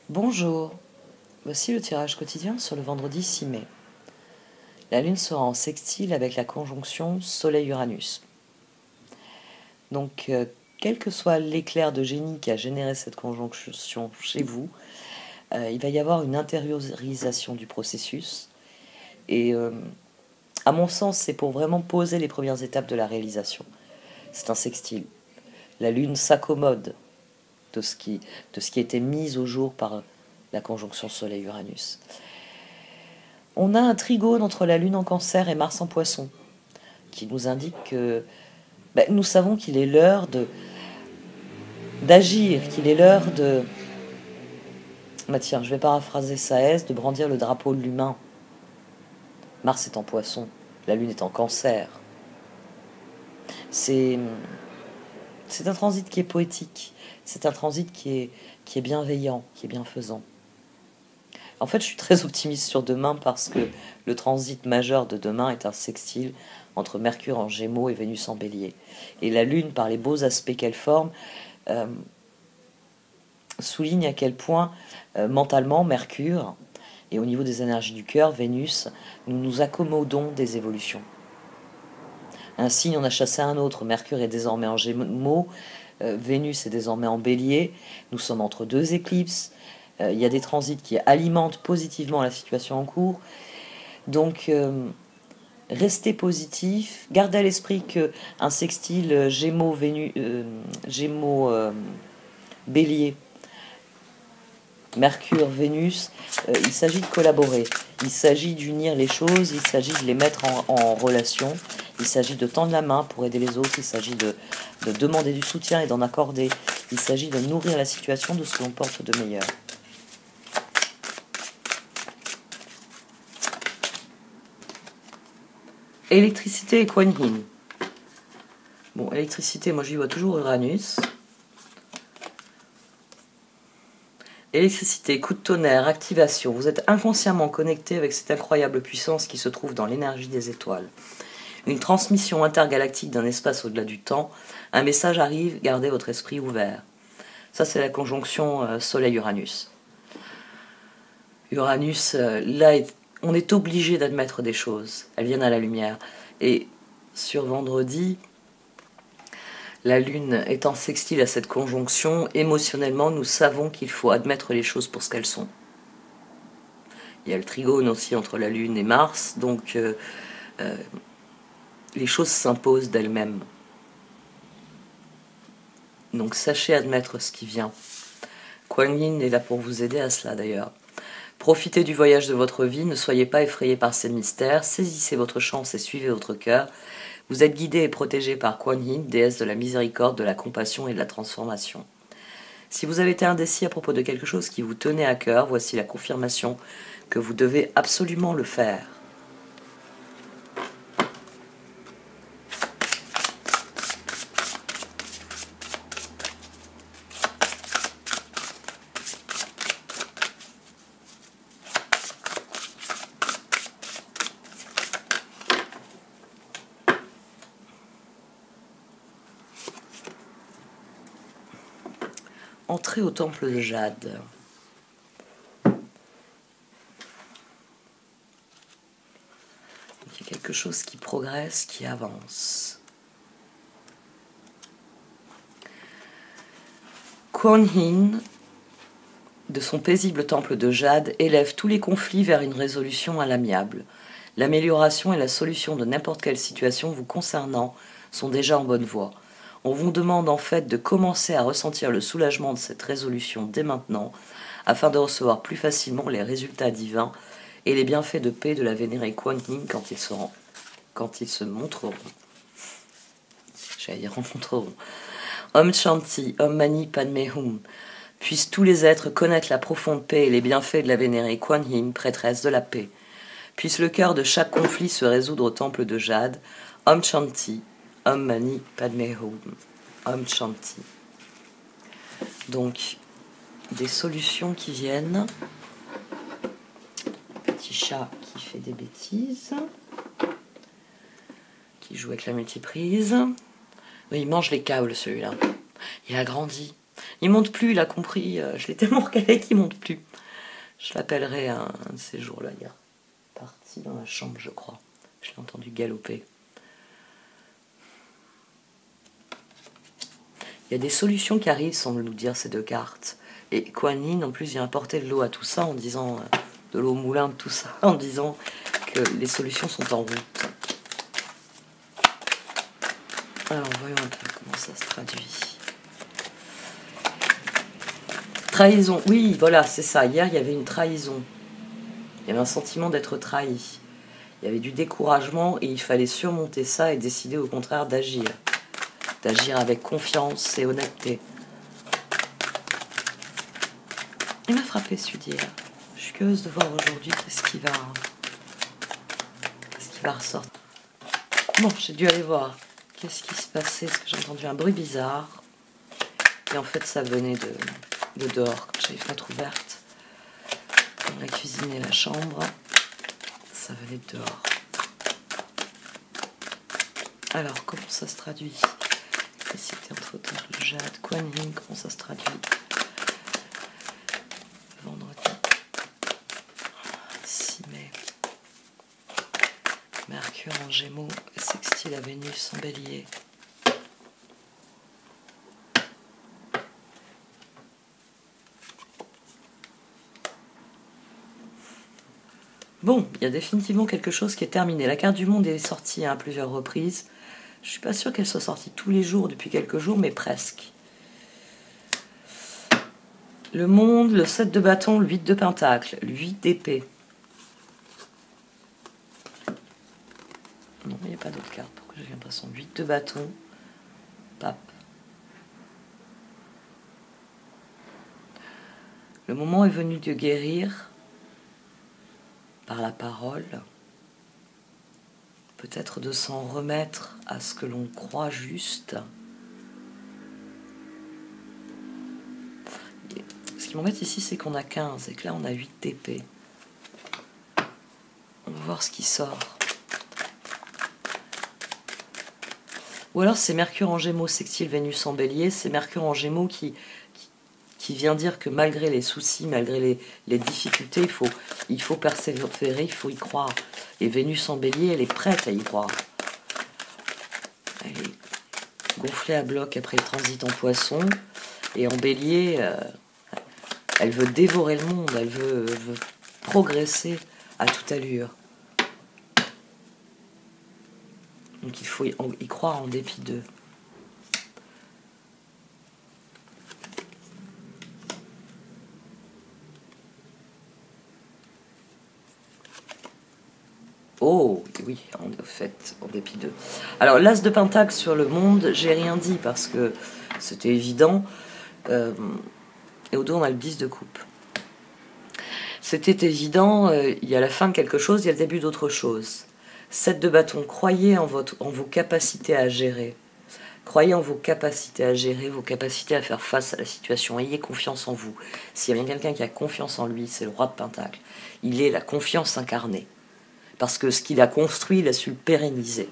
Bonjour, voici le tirage quotidien sur le vendredi 6 mai. La Lune sera en sextile avec la conjonction Soleil-Uranus. Donc, quel que soit l'éclair de génie qui a généré cette conjonction chez vous, il va y avoir une intériorisation du processus. Et à mon sens, c'est pour vraiment poser les premières étapes de la réalisation. C'est un sextile. La Lune s'accommode de ce qui a été mis au jour par la conjonction Soleil-Uranus. On a un trigone entre la Lune en Cancer et Mars en Poisson, qui nous indique que nous savons qu'il est l'heure d'agir, qu'il est l'heure de... tiens, je vais paraphraser Saez, de brandir le drapeau de l'humain. Mars est en Poisson, la Lune est en Cancer. C'est un transit qui est poétique, c'est un transit qui est bienveillant, qui est bienfaisant. En fait, je suis très optimiste sur demain parce que le transit majeur de demain est un sextile entre Mercure en Gémeaux et Vénus en Bélier. Et la Lune, par les beaux aspects qu'elle forme, souligne à quel point mentalement Mercure et au niveau des énergies du cœur, Vénus, nous nous accommodons des évolutions. Un signe en a chassé un autre. Mercure est désormais en Gémeaux, Vénus est désormais en Bélier. Nous sommes entre deux éclipses. Il y a des transits qui alimentent positivement la situation en cours. Donc, restez positif. Gardez à l'esprit qu'un sextile Gémeaux-Bélier, Mercure-Vénus, il s'agit de collaborer. Il s'agit d'unir les choses, il s'agit de les mettre en relation. Il s'agit de tendre la main pour aider les autres. Il s'agit de demander du soutien et d'en accorder. Il s'agit de nourrir la situation de ce que l'on porte de meilleur. Électricité et Kuan Yin. Bon, électricité, moi j'y vois toujours Uranus. Électricité, coup de tonnerre, activation. Vous êtes inconsciemment connecté avec cette incroyable puissance qui se trouve dans l'énergie des étoiles. Une transmission intergalactique d'un espace au-delà du temps. Un message arrive, gardez votre esprit ouvert. Ça, c'est la conjonction Soleil-Uranus. Uranus, là, on est obligé d'admettre des choses. Elles viennent à la lumière. Et sur vendredi, la Lune étant sextile à cette conjonction, émotionnellement, nous savons qu'il faut admettre les choses pour ce qu'elles sont. Il y a le trigone aussi entre la Lune et Mars, donc les choses s'imposent d'elles-mêmes. Donc sachez admettre ce qui vient. Kuan Yin est là pour vous aider à cela d'ailleurs. Profitez du voyage de votre vie, ne soyez pas effrayés par ces mystères, saisissez votre chance et suivez votre cœur. Vous êtes guidé et protégé par Kuan Yin, déesse de la miséricorde, de la compassion et de la transformation. Si vous avez été indécis à propos de quelque chose qui vous tenait à cœur, voici la confirmation que vous devez absolument le faire. Entrez au temple de Jade. Il y a quelque chose qui progresse, qui avance. Kuan Yin, de son paisible temple de Jade, élève tous les conflits vers une résolution à l'amiable. L'amélioration et la solution de n'importe quelle situation vous concernant sont déjà en bonne voie. On vous demande en fait de commencer à ressentir le soulagement de cette résolution dès maintenant, afin de recevoir plus facilement les résultats divins et les bienfaits de paix de la vénérée Kuan Yin quand ils se montreront. J'allais dire rencontreront. Om Shanti, Om Mani Padme Hum. Puissent tous les êtres connaître la profonde paix et les bienfaits de la vénérée Kuan Yin, prêtresse de la paix. Puisse le cœur de chaque conflit se résoudre au temple de Jade. Om Shanti, Om Mani Padme Hum. Om Shanti. Donc, des solutions qui viennent. Petit chat qui fait des bêtises. Qui joue avec la multiprise. Oui, il mange les câbles celui-là. Il a grandi. Il monte plus, il a compris. Je l'ai tellement recalé qu'il monte plus. Je l'appellerai un de ces jours-là. Il est parti dans la chambre, je crois. Je l'ai entendu galoper. Il y a des solutions qui arrivent, semble nous dire ces deux cartes. Et Kuan Yin, en plus, vient apporter de l'eau à tout ça en disant, de l'eau au moulin de tout ça, en disant que les solutions sont en route. Alors, voyons un peu comment ça se traduit. Trahison, oui, voilà, c'est ça. Hier, il y avait une trahison. Il y avait un sentiment d'être trahi. Il y avait du découragement et il fallait surmonter ça et décider au contraire d'agir. D'agir avec confiance et honnêteté. Il m'a frappé celui d'hier. Je suis curieuse de voir aujourd'hui qu'est-ce qui va ressortir. Bon, j'ai dû aller voir qu'est-ce qui se passait, parce que j'ai entendu un bruit bizarre. Et en fait, ça venait de dehors, quand j'avais les fenêtres ouvertes. Dans la cuisine et la chambre, ça venait de dehors. Alors, comment ça se traduit? C'était entre autres le jade, Kuan Yin, comment ça se traduit? Vendredi 6 mai. Mercure en Gémeaux, sextile à Vénus en Bélier. Bon, il y a définitivement quelque chose qui est terminé. La carte du monde est sortie à plusieurs reprises. Je suis pas sûre qu'elle soit sortie tous les jours depuis quelques jours, mais presque. Le monde, le 7 de bâton, le 8 de pentacle, le 8 d'épée. Non, il n'y a pas d'autre carte. Pourquoi j'ai l'impression 8 de bâton, pape. Le moment est venu de guérir par la parole. Peut-être de s'en remettre à ce que l'on croit juste. Et ce qui m'embête ici, c'est qu'on a 15 et que là, on a 8 d'épée. On va voir ce qui sort. Ou alors c'est Mercure en Gémeaux, sextile Vénus en Bélier. C'est Mercure en Gémeaux qui vient dire que malgré les soucis, malgré les difficultés, il faut persévérer, il faut y croire. Et Vénus en Bélier, elle est prête à y croire. Elle est gonflée à bloc après le transit en Poisson. Et en Bélier, elle veut dévorer le monde, elle veut progresser à toute allure. Donc il faut y croire en dépit d'eux. Oh, oui, en fait, en dépit d'eux. Alors, l'as de pentacle sur le monde, j'ai rien dit parce que c'était évident. Et au dos, on a le 10 de coupe. C'était évident, il y a la fin de quelque chose, il y a le début d'autre chose. 7 de bâton, croyez en vos capacités à gérer. Croyez en vos capacités à gérer, vos capacités à faire face à la situation. Ayez confiance en vous. S'il y a bien quelqu'un qui a confiance en lui, c'est le roi de pentacle. Il est la confiance incarnée. Parce que ce qu'il a construit, il a su le pérenniser.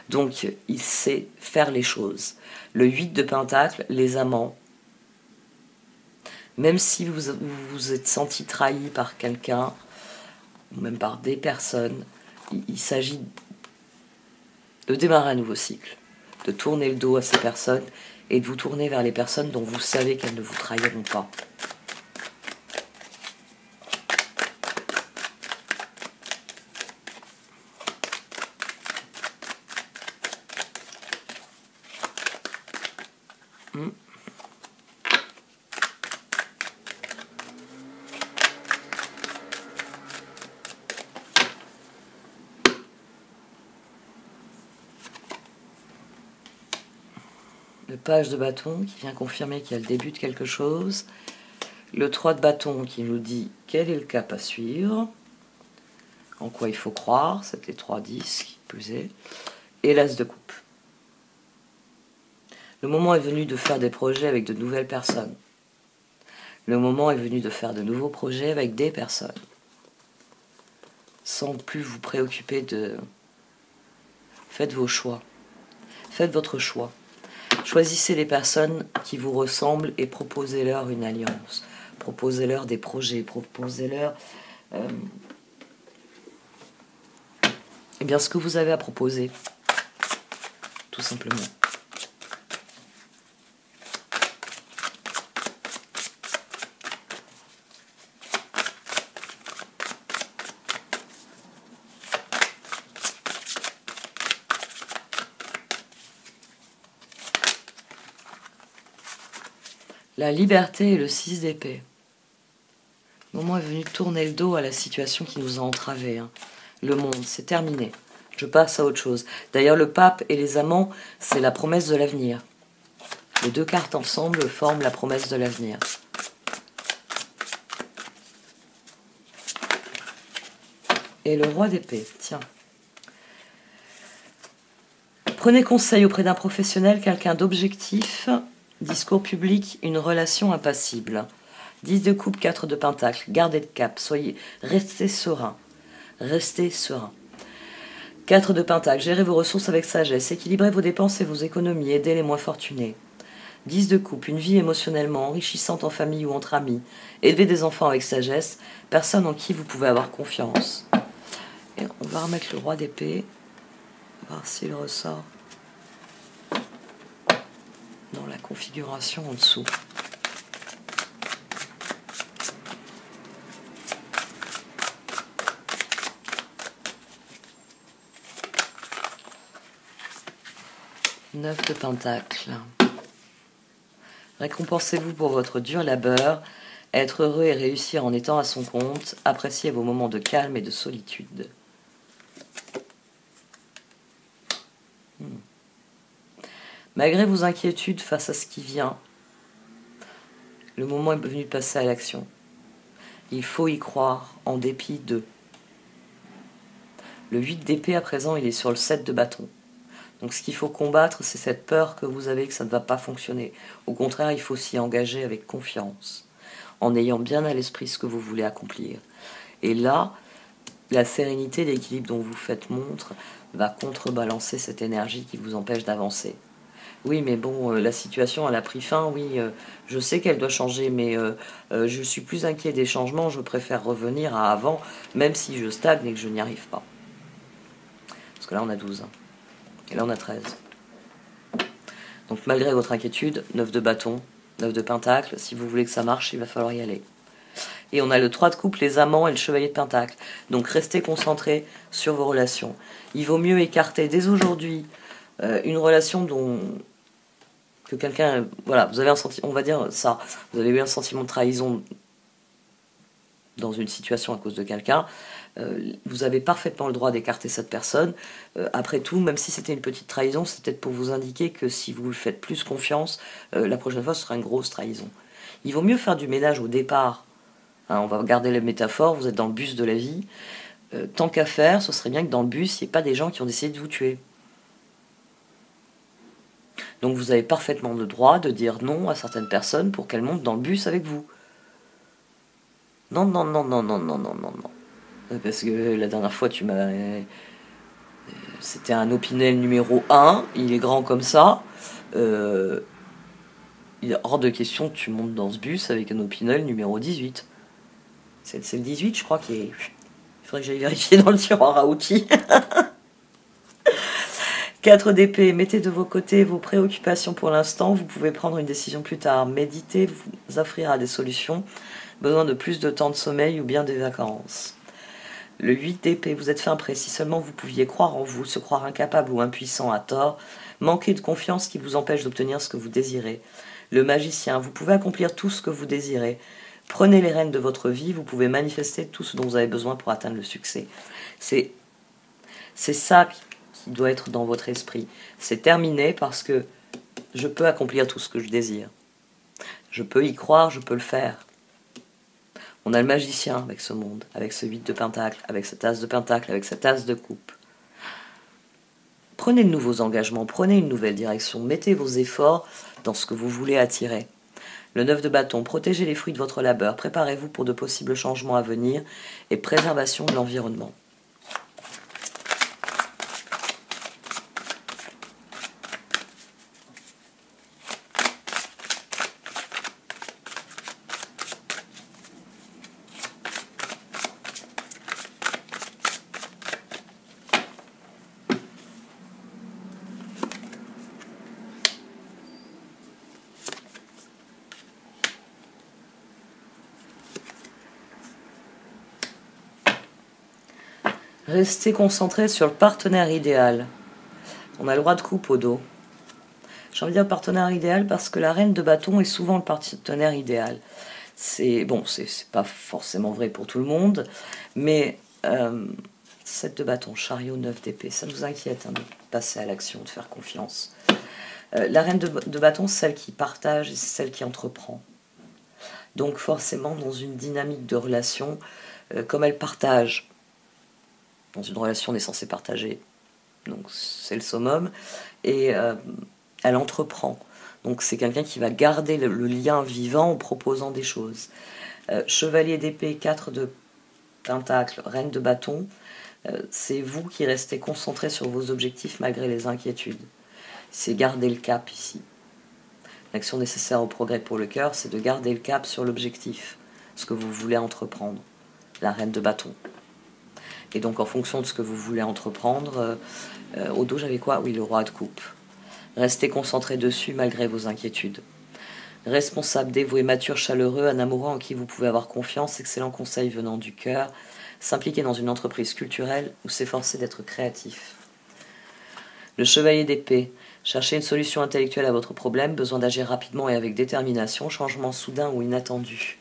Donc, il sait faire les choses. Le 8 de pentacle, les amants. Même si vous vous êtes senti trahi par quelqu'un, ou même par des personnes, il s'agit de démarrer un nouveau cycle, de tourner le dos à ces personnes et de vous tourner vers les personnes dont vous savez qu'elles ne vous trahiront pas. Le page de bâton qui vient confirmer qu'il y a le début de quelque chose. Le 3 de bâton qui nous dit quel est le cap à suivre, en quoi il faut croire, c'était 3-10 qui pesait. Et l'as de coupe. Le moment est venu de faire des projets avec de nouvelles personnes. Le moment est venu de faire de nouveaux projets avec des personnes. Sans plus vous préoccuper de... Faites vos choix. Faites votre choix. Choisissez les personnes qui vous ressemblent et proposez-leur une alliance. Proposez-leur des projets, proposez-leur eh bien, ce que vous avez à proposer, tout simplement. La liberté et le 6 d'épée. Le moment est venu de tourner le dos à la situation qui nous a entravés. Le monde, c'est terminé. Je passe à autre chose. D'ailleurs, le pape et les amants, c'est la promesse de l'avenir. Les deux cartes ensemble forment la promesse de l'avenir. Et le roi d'épée, tiens. Prenez conseil auprès d'un professionnel, quelqu'un d'objectif. Discours public, une relation impassible. 10 de coupe, 4 de pentacle. Gardez le cap, restez serein. Restez serein. 4 de pentacle, gérez vos ressources avec sagesse. Équilibrez vos dépenses et vos économies. Aidez les moins fortunés. 10 de coupe, une vie émotionnellement enrichissante en famille ou entre amis. Élevez des enfants avec sagesse. Personne en qui vous pouvez avoir confiance. Et on va remettre le roi d'épée. Voir s'il ressort dans la configuration en dessous. Neuf de pentacle. Récompensez-vous pour votre dur labeur. Être heureux et réussir en étant à son compte. Appréciez vos moments de calme et de solitude. Malgré vos inquiétudes face à ce qui vient, le moment est venu de passer à l'action. Il faut y croire, en dépit de. Le 8 d'épée, à présent, il est sur le 7 de bâton. Donc ce qu'il faut combattre, c'est cette peur que vous avez que ça ne va pas fonctionner. Au contraire, il faut s'y engager avec confiance, en ayant bien à l'esprit ce que vous voulez accomplir. Et là, la sérénité, l'équilibre dont vous faites montre va contrebalancer cette énergie qui vous empêche d'avancer. Oui, mais bon, la situation, elle a pris fin, oui, je sais qu'elle doit changer, mais je suis plus inquiet des changements, je préfère revenir à avant, même si je stagne et que je n'y arrive pas. Parce que là, on a 12, et là, on a 13. Donc, malgré votre inquiétude, 9 de bâton, 9 de pentacle, si vous voulez que ça marche, il va falloir y aller. Et on a le 3 de coupe, les amants et le chevalier de pentacle. Donc, restez concentrés sur vos relations. Il vaut mieux écarter dès aujourd'hui une relation que quelqu'un, voilà, vous avez un sentiment, on va dire ça, vous avez eu un sentiment de trahison dans une situation à cause de quelqu'un, vous avez parfaitement le droit d'écarter cette personne. Après tout, même si c'était une petite trahison, c'est peut-être pour vous indiquer que si vous lui faites plus confiance, la prochaine fois ce sera une grosse trahison. Il vaut mieux faire du ménage au départ. Hein, on va regarder les métaphores, vous êtes dans le bus de la vie. Tant qu'à faire, ce serait bien que dans le bus, il n'y ait pas des gens qui ont essayé de vous tuer. Donc vous avez parfaitement le droit de dire non à certaines personnes pour qu'elles montent dans le bus avec vous. Non, non, non, non, non, non, non, non, non. Parce que la dernière fois, tu m'as... C'était un Opinel numéro 1, il est grand comme ça. Il est hors de question que tu montes dans ce bus avec un Opinel numéro 18. C'est le 18, je crois, qui est... Il faudrait que j'aille vérifier dans le tiroir à outils. 4 d'épée, mettez de vos côtés vos préoccupations pour l'instant, vous pouvez prendre une décision plus tard. Méditer vous offrira des solutions, besoin de plus de temps de sommeil ou bien des vacances. Le 8 d'épée, vous êtes fin prêt, si seulement vous pouviez croire en vous, se croire incapable ou impuissant à tort, manquer de confiance qui vous empêche d'obtenir ce que vous désirez. Le magicien, vous pouvez accomplir tout ce que vous désirez. Prenez les rênes de votre vie, vous pouvez manifester tout ce dont vous avez besoin pour atteindre le succès. C'est ça qui doit être dans votre esprit. C'est terminé parce que je peux accomplir tout ce que je désire. Je peux y croire, je peux le faire. On a le magicien avec ce monde, avec ce 8 de pentacle, avec cette as de pentacle, avec cette as de coupe. Prenez de nouveaux engagements, prenez une nouvelle direction, mettez vos efforts dans ce que vous voulez attirer. Le 9 de bâton, protégez les fruits de votre labeur, préparez-vous pour de possibles changements à venir et préservation de l'environnement. Restez concentré sur le partenaire idéal. On a le roi de coupe au dos. J'ai envie de dire partenaire idéal parce que la reine de bâton est souvent le partenaire idéal. C'est bon, c'est pas forcément vrai pour tout le monde, mais 7 de bâton, chariot, 9 d'épée, ça nous inquiète hein, de passer à l'action, de faire confiance. La reine de bâton, c'est celle qui partage et c'est celle qui entreprend. Donc forcément, dans une dynamique de relation, comme elle partage, dans une relation on est censé partager, donc c'est le summum, et elle entreprend. Donc c'est quelqu'un qui va garder le lien vivant en proposant des choses. Chevalier d'épée, 4 de pentacle, reine de bâton, c'est vous qui restez concentré sur vos objectifs malgré les inquiétudes. C'est garder le cap ici. L'action nécessaire au progrès pour le cœur, c'est de garder le cap sur l'objectif, ce que vous voulez entreprendre, la reine de bâton. Et donc en fonction de ce que vous voulez entreprendre, au dos j'avais quoi? Oui, le roi de coupe. Restez concentré dessus malgré vos inquiétudes. Responsable, dévoué, mature, chaleureux, un amoureux en qui vous pouvez avoir confiance, excellent conseil venant du cœur, s'impliquer dans une entreprise culturelle ou s'efforcer d'être créatif. Le chevalier d'épée, cherchez une solution intellectuelle à votre problème, besoin d'agir rapidement et avec détermination, changement soudain ou inattendu.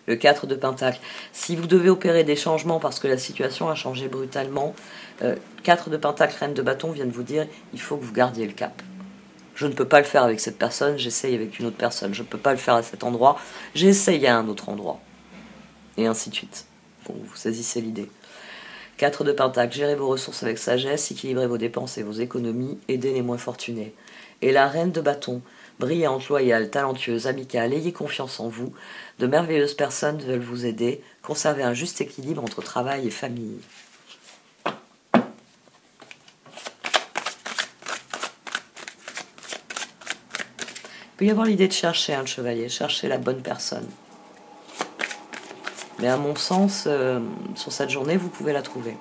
Le 4 de pentacle, si vous devez opérer des changements parce que la situation a changé brutalement, 4 de pentacle, reine de bâton vient de vous dire, il faut que vous gardiez le cap. Je ne peux pas le faire avec cette personne, j'essaye avec une autre personne. Je ne peux pas le faire à cet endroit, j'essaye à un autre endroit. Et ainsi de suite. Bon, vous saisissez l'idée. 4 de pentacle, gérez vos ressources avec sagesse, équilibrez vos dépenses et vos économies, aidez les moins fortunés. Et la reine de bâton, brillante, loyale, talentueuse, amicale, ayez confiance en vous. De merveilleuses personnes veulent vous aider. Conservez un juste équilibre entre travail et famille. Il peut y avoir l'idée de chercher un chevalier, chercher la bonne personne. Mais à mon sens, sur cette journée, vous pouvez la trouver.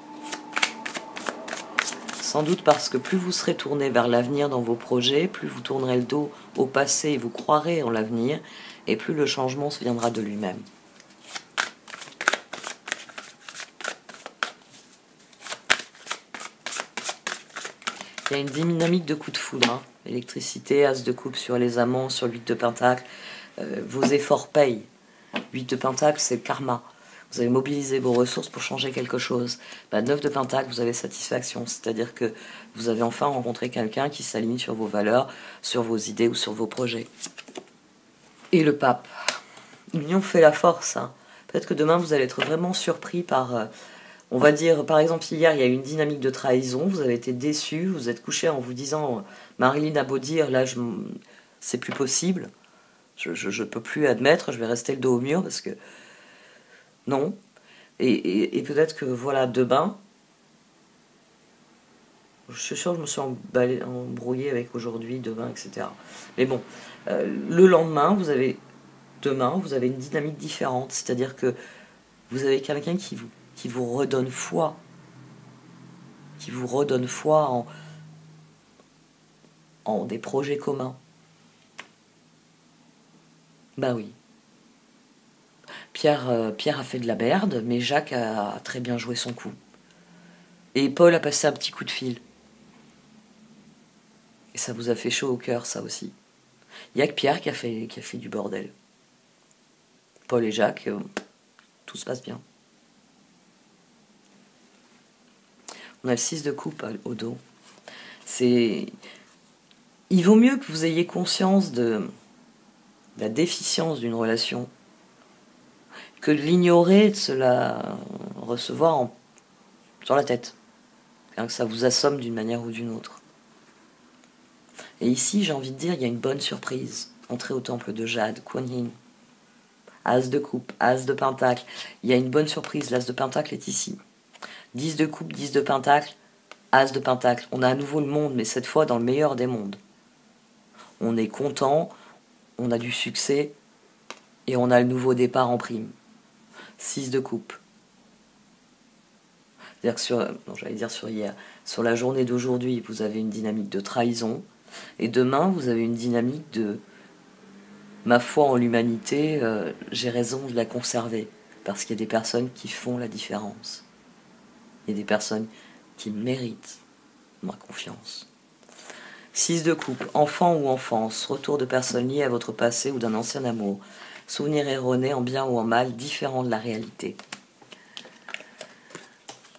Sans doute parce que plus vous serez tourné vers l'avenir dans vos projets, plus vous tournerez le dos au passé et vous croirez en l'avenir, et plus le changement se viendra de lui-même. Il y a une dynamique de coup de foudre, hein. Électricité, as de coupe sur les amants, sur le 8 de pentacle. Vos efforts payent. 8 de pentacle, c'est le karma. Vous avez mobilisé vos ressources pour changer quelque chose. 9 de pentacle, vous avez satisfaction. C'est-à-dire que vous avez enfin rencontré quelqu'un qui s'aligne sur vos valeurs, sur vos idées ou sur vos projets. Et le pape. L'union fait la force. Hein. Peut-être que demain, vous allez être vraiment surpris par... on va dire, par exemple, hier, il y a eu une dynamique de trahison. Vous avez été déçu. Vous êtes couché en vous disant, Marilyn a beau dire, là, c'est plus possible. Je peux plus admettre. Je vais rester le dos au mur parce que... Non. Et peut-être que, voilà, demain... Je suis sûr que je me suis embrouillée avec aujourd'hui, demain, etc. Mais bon, le lendemain, demain, vous avez une dynamique différente. C'est-à-dire que vous avez quelqu'un qui vous redonne foi. Qui vous redonne foi en des projets communs. Ben oui. Pierre a fait de la merde, mais Jacques a très bien joué son coup. Et Paul a passé un petit coup de fil. Et ça vous a fait chaud au cœur, ça aussi. Il n'y a que Pierre qui a fait du bordel. Paul et Jacques, tout se passe bien. On a le 6 de coupe au dos. Il vaut mieux que vous ayez conscience de la déficience d'une relation que de l'ignorer, de se la recevoir sur la tête. Que ça vous assomme d'une manière ou d'une autre. Et ici, j'ai envie de dire, il y a une bonne surprise. Entrée au temple de Jade, Kuan Yin. As de coupe, as de pentacle. Il y a une bonne surprise, l'as de pentacle est ici. 10 de coupe, 10 de pentacle, as de pentacle. On a à nouveau le monde, mais cette fois dans le meilleur des mondes. On est content, on a du succès, et on a le nouveau départ en prime. 6 de coupe. C'est-à-dire sur hier. Sur la journée d'aujourd'hui, vous avez une dynamique de trahison, et demain, vous avez une dynamique de ma foi en l'humanité, j'ai raison de la conserver, parce qu'il y a des personnes qui font la différence. Il y a des personnes qui méritent ma confiance. 6 de coupe, enfant ou enfance, retour de personnes liées à votre passé ou d'un ancien amour, souvenirs erronés en bien ou en mal, différents de la réalité.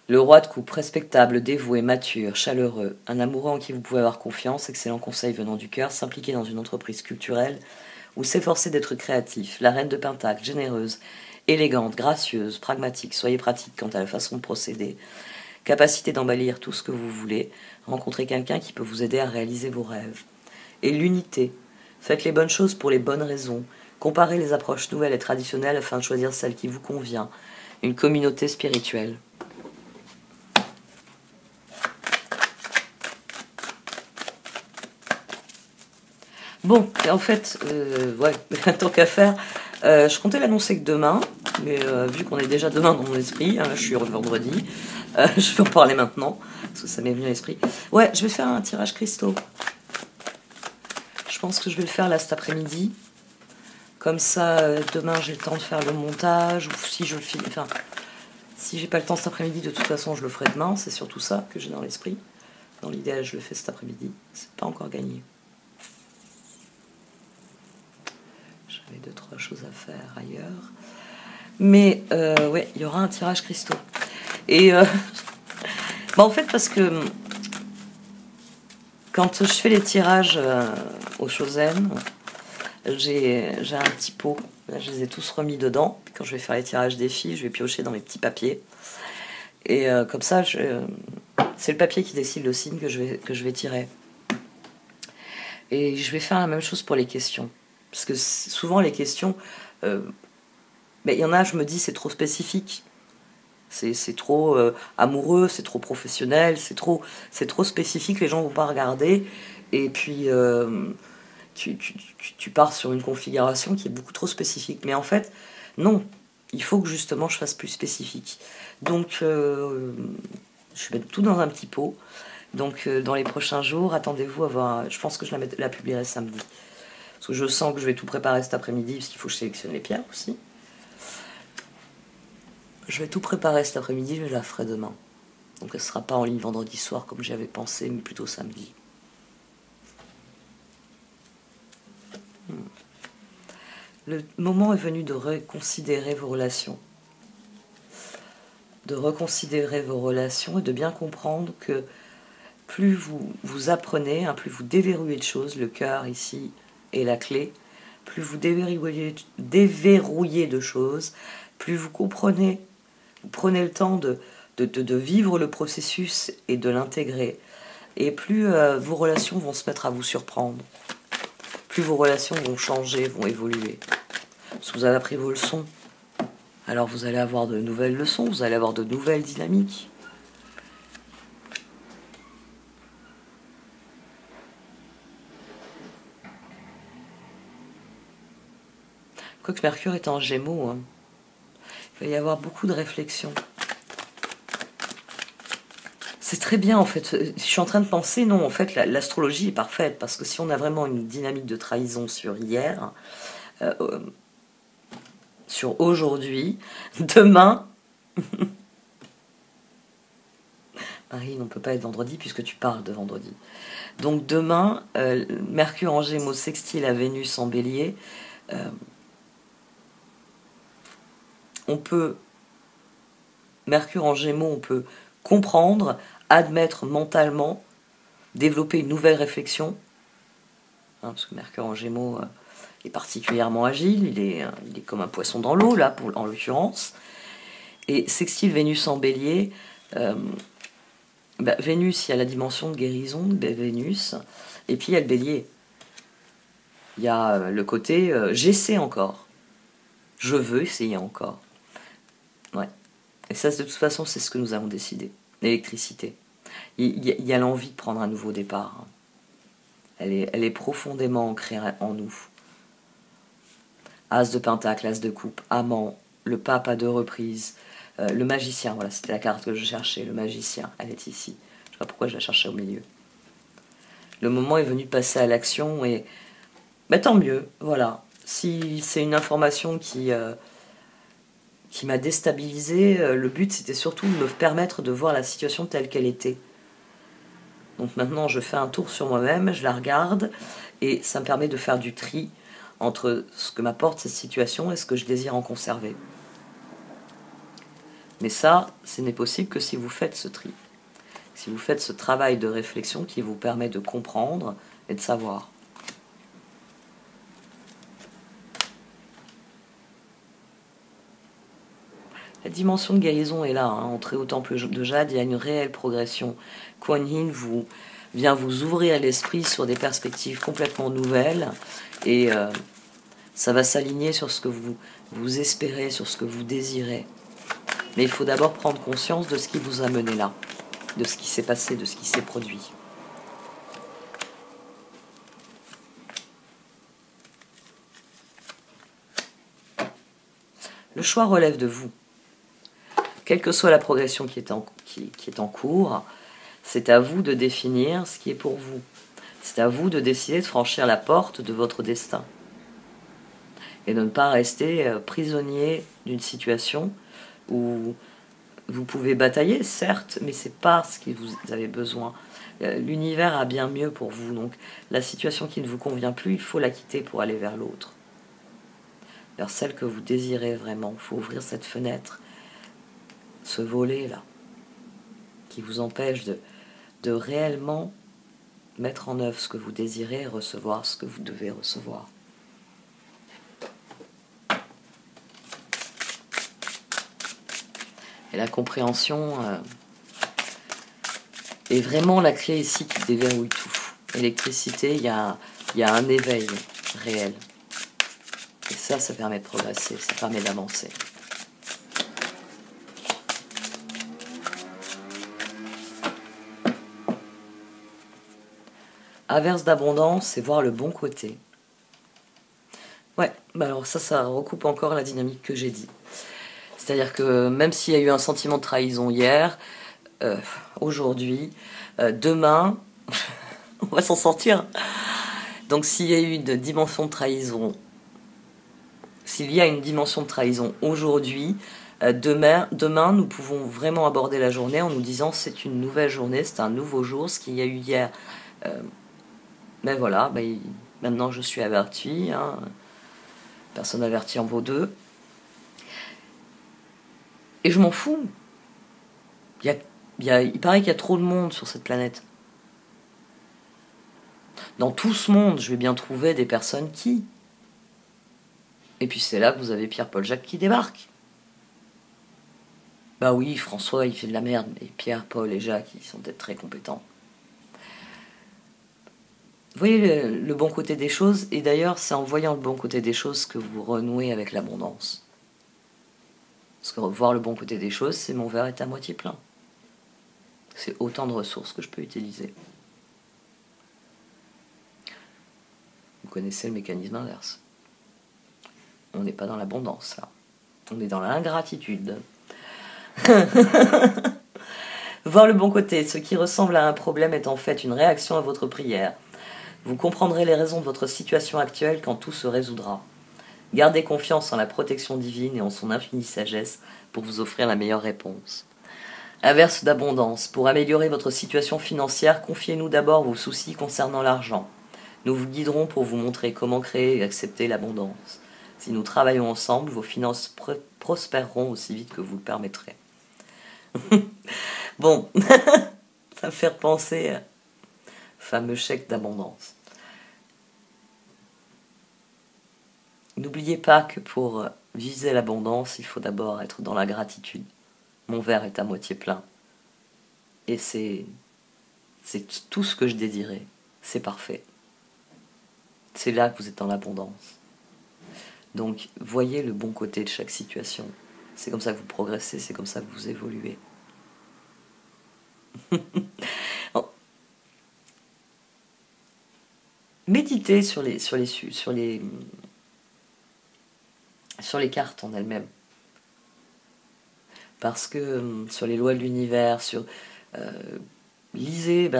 Le roi de coupe, respectable, dévoué, mature, chaleureux, un amoureux en qui vous pouvez avoir confiance, excellent conseil venant du cœur, s'impliquer dans une entreprise culturelle ou s'efforcer d'être créatif. La reine de Pentacle, généreuse, élégante, gracieuse, pragmatique, soyez pratique quant à la façon de procéder, capacité d'embellir tout ce que vous voulez, rencontrer quelqu'un qui peut vous aider à réaliser vos rêves. Et l'unité, faites les bonnes choses pour les bonnes raisons, comparez les approches nouvelles et traditionnelles afin de choisir celle qui vous convient, une communauté spirituelle. Bon, en fait, ouais, tant qu'à faire, je comptais l'annoncer que demain, mais vu qu'on est déjà demain dans mon esprit, hein, je suis vendredi, je vais en parler maintenant, parce que ça m'est venu à l'esprit. Ouais, je vais faire un tirage cristaux. Je pense que je vais le faire là cet après-midi. Comme ça, demain j'ai le temps de faire le montage, ou si je le filme, enfin, si j'ai pas le temps cet après-midi, de toute façon je le ferai demain, c'est surtout ça que j'ai dans l'esprit. Dans l'idéal, je le fais cet après-midi, c'est pas encore gagné. J'avais 2-3 choses à faire ailleurs. Mais ouais, il y aura un tirage cristaux. Et bah en fait, parce que quand je fais les tirages aux Chosen, j'ai un petit pot. Là, je les ai tous remis dedans. Puis quand je vais faire les tirages des filles, je vais piocher dans mes petits papiers. Et comme ça, c'est le papier qui décide le signe que je vais tirer. Et je vais faire la même chose pour les questions. Parce que souvent, les questions, il y en a, je me dis, c'est trop spécifique. C'est trop amoureux, c'est trop professionnel, c'est trop spécifique, les gens vont pas regarder. Et puis, tu pars sur une configuration qui est beaucoup trop spécifique. Mais en fait, non. Il faut que justement je fasse plus spécifique. Donc, je vais mettre tout dans un petit pot. Donc, dans les prochains jours, attendez-vous à voir. Je pense que je la publierai samedi. Parce que je sens que je vais tout préparer cet après-midi, parce qu'il faut que je sélectionne les pierres aussi. Je vais tout préparer cet après-midi, je la ferai demain. Donc elle ne sera pas en ligne vendredi soir comme j'avais pensé, mais plutôt samedi. Le moment est venu de reconsidérer vos relations. De reconsidérer vos relations et de bien comprendre que plus vous apprenez, plus vous déverrouillez de choses, le cœur ici est la clé, plus vous déverrouillez de choses, plus vous comprenez, vous prenez le temps de vivre le processus et de l'intégrer, et plus vos relations vont se mettre à vous surprendre, plus vos relations vont changer, vont évoluer. Si vous avez appris vos leçons, alors vous allez avoir de nouvelles leçons, vous allez avoir de nouvelles dynamiques. Quoique Mercure est en Gémeaux, hein, il va y avoir beaucoup de réflexions. C'est très bien en fait. Je suis en train de penser, non, en fait, l'astrologie est parfaite parce que si on a vraiment une dynamique de trahison sur hier, sur aujourd'hui, demain. Marie, on ne peut pas être vendredi puisque tu parles de vendredi. Donc demain, Mercure en Gémeaux sextile à Vénus en Bélier. Mercure en Gémeaux, on peut comprendre, admettre mentalement, développer une nouvelle réflexion. Hein, parce que Mercure en Gémeaux est particulièrement agile, il est comme un poisson dans l'eau, là, en l'occurrence. Et sextile Vénus en Bélier, Vénus, il y a la dimension de guérison de Vénus, et puis il y a le Bélier. Il y a le côté j'essaie encore, je veux essayer encore. Ouais. Et ça, de toute façon, c'est ce que nous avons décidé. L'électricité. Il y a l'envie de prendre un nouveau départ. Elle est profondément ancrée en nous. As de pentacle, as de coupe, amant, le pape à 2 reprises, le magicien, voilà, c'était la carte que je cherchais, le magicien, elle est ici. Je ne sais pas pourquoi je la cherchais au milieu. Le moment est venu de passer à l'action et tant mieux, voilà. Si c'est une information qui qui m'a déstabilisée. Le but, c'était surtout de me permettre de voir la situation telle qu'elle était. Donc maintenant, je fais un tour sur moi-même, je la regarde, et ça me permet de faire du tri entre ce que m'apporte cette situation et ce que je désire en conserver. Mais ça, ce n'est possible que si vous faites ce tri. Si vous faites ce travail de réflexion qui vous permet de comprendre et de savoir. La dimension de guérison est là. Entrez au temple de Jade, il y a une réelle progression. Kuan Yin vient vous ouvrir l'esprit sur des perspectives complètement nouvelles et ça va s'aligner sur ce que vous espérez, sur ce que vous désirez. Mais il faut d'abord prendre conscience de ce qui vous a mené là, de ce qui s'est passé, de ce qui s'est produit. Le choix relève de vous. Quelle que soit la progression qui est en cours, c'est à vous de définir ce qui est pour vous. C'est à vous de décider de franchir la porte de votre destin. Et de ne pas rester prisonnier d'une situation où vous pouvez batailler, certes, mais c'est pas ce que vous avez besoin. L'univers a bien mieux pour vous. Donc la situation qui ne vous convient plus, il faut la quitter pour aller vers l'autre. Vers celle que vous désirez vraiment. Il faut ouvrir cette fenêtre, ce volet-là, qui vous empêche de réellement mettre en œuvre ce que vous désirez et recevoir ce que vous devez recevoir. Et la compréhension est vraiment la clé ici qui déverrouille tout. L'électricité, il y a un éveil réel. Et ça permet de progresser, ça permet d'avancer. Averse d'abondance, c'est voir le bon côté. Ouais, bah alors ça recoupe encore la dynamique que j'ai dit. C'est-à-dire que même s'il y a eu un sentiment de trahison hier, aujourd'hui, demain, on va s'en sortir. Donc s'il y a eu une dimension de trahison, s'il y a une dimension de trahison aujourd'hui, demain, nous pouvons vraiment aborder la journée en nous disant c'est une nouvelle journée, c'est un nouveau jour, ce qu'il y a eu hier. Mais voilà, maintenant je suis averti, hein, personne averti en vaut deux. Et je m'en fous. Il paraît qu'il y a trop de monde sur cette planète. Dans tout ce monde, je vais bien trouver des personnes qui. Et puis c'est là que vous avez Pierre-Paul Jacques qui débarque. Bah oui, François, il fait de la merde, mais Pierre, Paul et Jacques, ils sont peut-être très compétents. Vous voyez le bon côté des choses, et d'ailleurs, c'est en voyant le bon côté des choses que vous renouez avec l'abondance. Parce que voir le bon côté des choses, c'est mon verre est à moitié plein. C'est autant de ressources que je peux utiliser. Vous connaissez le mécanisme inverse. On n'est pas dans l'abondance, là. On est dans l'ingratitude. Voir le bon côté, ce qui ressemble à un problème est en fait une réaction à votre prière. Vous comprendrez les raisons de votre situation actuelle quand tout se résoudra. Gardez confiance en la protection divine et en son infinie sagesse pour vous offrir la meilleure réponse. Averse d'abondance. Pour améliorer votre situation financière, confiez-nous d'abord vos soucis concernant l'argent. Nous vous guiderons pour vous montrer comment créer et accepter l'abondance. Si nous travaillons ensemble, vos finances prospéreront aussi vite que vous le permettrez. Bon, ça me fait repenser au fameux chèque d'abondance. N'oubliez pas que pour viser l'abondance, il faut d'abord être dans la gratitude. Mon verre est à moitié plein. Et c'est tout ce que je désirais. C'est parfait. C'est là que vous êtes dans l'abondance. Donc, voyez le bon côté de chaque situation. C'est comme ça que vous progressez, c'est comme ça que vous évoluez. Méditez sur les cartes en elles-mêmes. Parce que sur les lois de l'univers, lisez,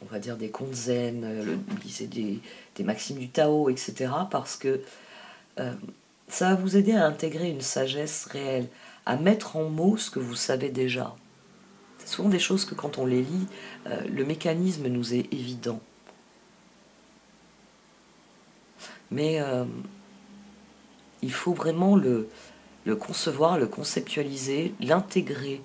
on va dire des contes zen, lisez des maximes du Tao, etc. Parce que Ça va vous aider à intégrer une sagesse réelle, à mettre en mots ce que vous savez déjà. C'est souvent des choses que quand on les lit, le mécanisme nous est évident. Mais il faut vraiment le concevoir, le conceptualiser, l'intégrer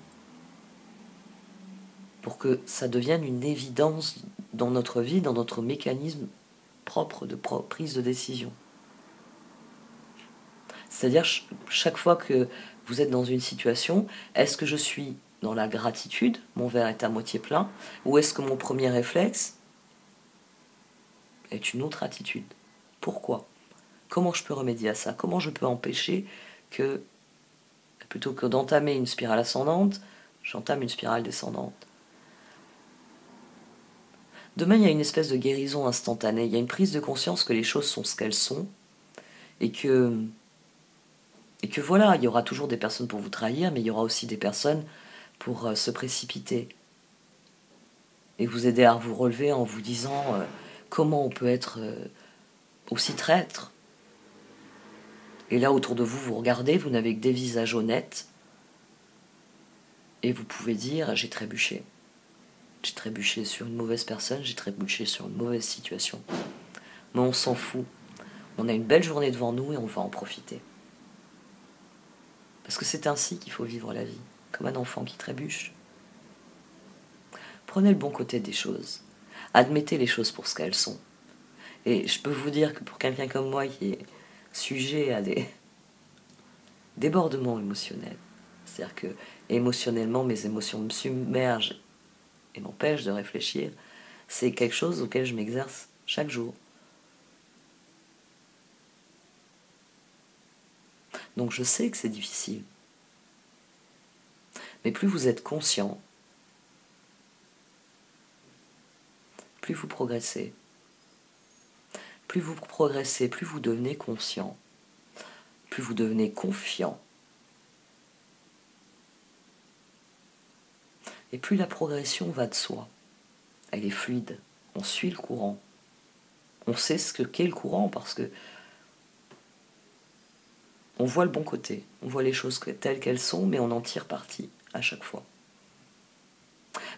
pour que ça devienne une évidence dans notre vie, dans notre mécanisme propre de prise de décision. C'est-à-dire, chaque fois que vous êtes dans une situation, est-ce que je suis dans la gratitude, mon verre est à moitié plein, ou est-ce que mon premier réflexe est une autre attitude? Pourquoi? Comment je peux remédier à ça? Comment je peux empêcher que, plutôt que d'entamer une spirale ascendante, j'entame une spirale descendante? Demain, il y a une espèce de guérison instantanée, il y a une prise de conscience que les choses sont ce qu'elles sont, et que voilà, il y aura toujours des personnes pour vous trahir, mais il y aura aussi des personnes pour se précipiter et vous aider à vous relever en vous disant comment on peut être aussi traître. Et là, autour de vous, vous regardez, vous n'avez que des visages honnêtes, et vous pouvez dire, j'ai trébuché. J'ai trébuché sur une mauvaise personne, j'ai trébuché sur une mauvaise situation. Mais on s'en fout. On a une belle journée devant nous et on va en profiter. Parce que c'est ainsi qu'il faut vivre la vie, comme un enfant qui trébuche. Prenez le bon côté des choses. Admettez les choses pour ce qu'elles sont. Et je peux vous dire que pour quelqu'un comme moi qui est sujet à des débordements émotionnels, c'est-à-dire que émotionnellement mes émotions me submergent et m'empêchent de réfléchir, c'est quelque chose auquel je m'exerce chaque jour. Donc je sais que c'est difficile. Mais plus vous êtes conscient, plus vous progressez. Plus vous progressez, plus vous devenez conscient, plus vous devenez confiant. Et plus la progression va de soi. Elle est fluide. On suit le courant. On sait ce qu'est le courant parce que on voit le bon côté. On voit les choses telles qu'elles sont, mais on en tire parti à chaque fois.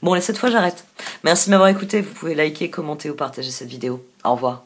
Bon, et cette fois, j'arrête. Merci de m'avoir écouté. Vous pouvez liker, commenter ou partager cette vidéo. Au revoir.